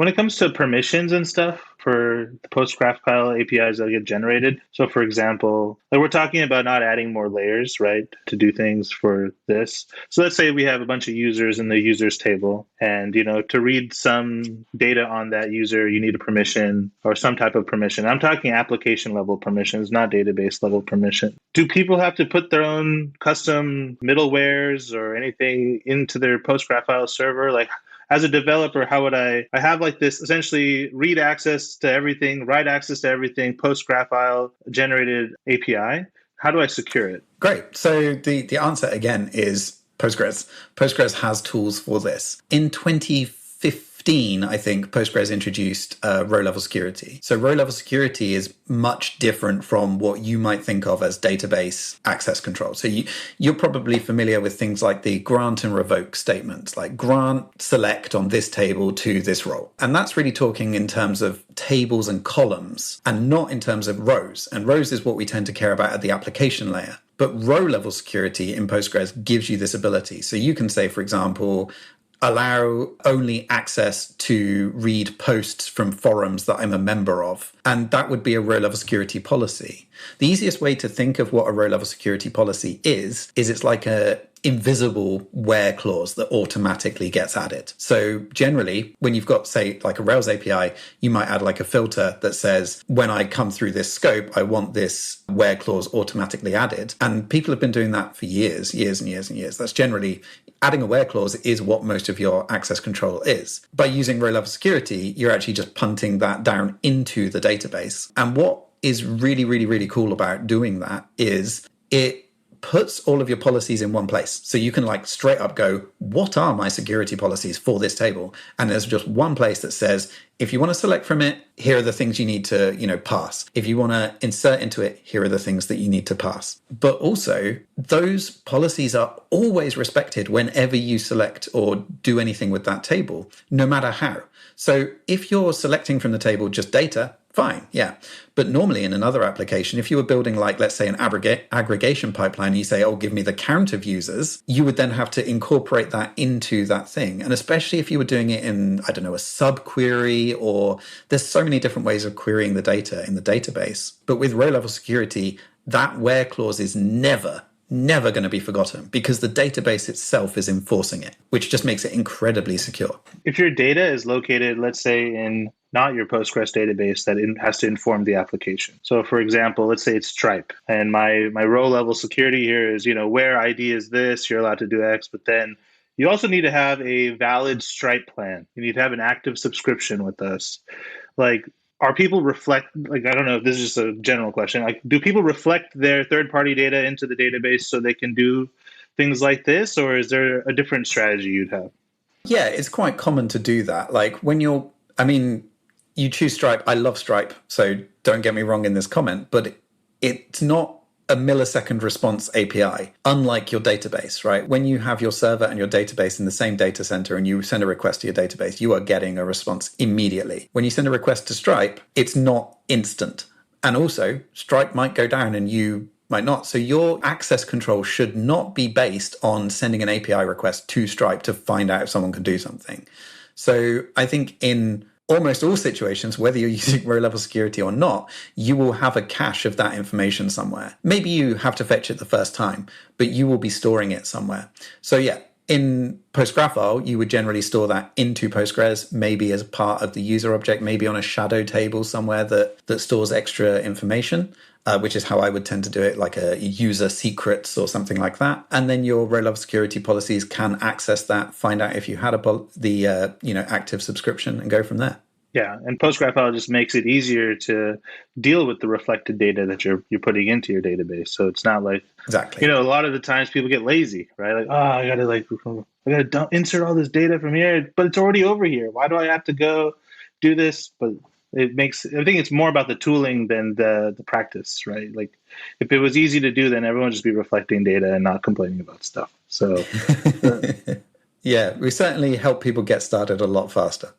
When it comes to permissions and stuff for the PostGraphQL APIs that get generated, so for example, like we're talking about not adding more layers, right, to do things for this. So let's say we have a bunch of users in the users table, and to read some data on that user, you need a permission or some type of permission. I'm talking application level permissions, not database level permission. Do people have to put their own custom middlewares or anything into their PostGraphQL server? Like, as a developer, how would I have like this essentially read access to everything, write access to everything, PostGraphile generated API? How do I secure it? Great. So the answer again is Postgres. Postgres has tools for this. In 2015, I think Postgres introduced row-level security. So row-level security is much different from what you might think of as database access control. So you're probably familiar with things like the grant and revoke statements, like grant select on this table to this role. And that's really talking in terms of tables and columns and not in terms of rows. And rows is what we tend to care about at the application layer. But row-level security in Postgres gives you this ability. So you can say, for example, allow only access to read posts from forums that I'm a member of. And that would be a row-level security policy. The easiest way to think of what a row-level security policy is it's like a invisible where clause that automatically gets added. So generally, when you've got, say, like a Rails API, you might add like a filter that says, when I come through this scope, I want this where clause automatically added. And people have been doing that for years and years and years. That's generally, adding a where clause is what most of your access control is. By using row-level security, you're actually just punting that down into the database. And what is really, really, really cool about doing that is it puts all of your policies in one place. So you can like straight up go, what are my security policies for this table? And there's just one place that says, if you want to select from it, here are the things you need to, pass. If you want to insert into it, here are the things that you need to pass. But also, those policies are always respected whenever you select or do anything with that table, no matter how. So if you're selecting from the table just data, fine, yeah. But normally in another application, if you were building like, let's say, an aggregation pipeline, you say, oh, give me the count of users, you would then have to incorporate that into that thing. And especially if you were doing it in, I don't know, a subquery, or there's so many different ways of querying the data in the database. But with row-level security, that where clause is never going to be forgotten because the database itself is enforcing it, which just makes it incredibly secure. If your data is located, let's say, in not your Postgres database, that has to inform the application. So for example, let's say it's Stripe, and my row level security here is, where ID is this, you're allowed to do X, but then you also need to have a valid Stripe plan. You need to have an active subscription with us. Like, are people I don't know if this is just a general question, like, do people reflect their third-party data into the database so they can do things like this, or is there a different strategy you'd have? Yeah, it's quite common to do that. Like when you choose Stripe. I love Stripe, so don't get me wrong in this comment, but it's not a millisecond response API, unlike your database, right? When you have your server and your database in the same data center and you send a request to your database, you are getting a response immediately. When you send a request to Stripe, it's not instant. And also, Stripe might go down and you might not. So your access control should not be based on sending an API request to Stripe to find out if someone can do something. So I think in almost all situations, whether you're using row-level security or not, you will have a cache of that information somewhere. Maybe you have to fetch it the first time, but you will be storing it somewhere. So yeah, in PostGraphile, you would generally store that into Postgres, maybe as part of the user object, maybe on a shadow table somewhere that stores extra information, which is how I would tend to do it, like a user secrets or something like that. And then your row-level security policies can access that, find out if you had the active subscription, and go from there. Yeah, and PostGraphile just makes it easier to deal with the reflected data that you're putting into your database. So it's not like, exactly. A lot of the times people get lazy, right? Like, I gotta insert all this data from here, but it's already over here. Why do I have to go do this? But I think it's more about the tooling than the practice, right? Like, if it was easy to do, then everyone would just be reflecting data and not complaining about stuff. So yeah, we certainly help people get started a lot faster.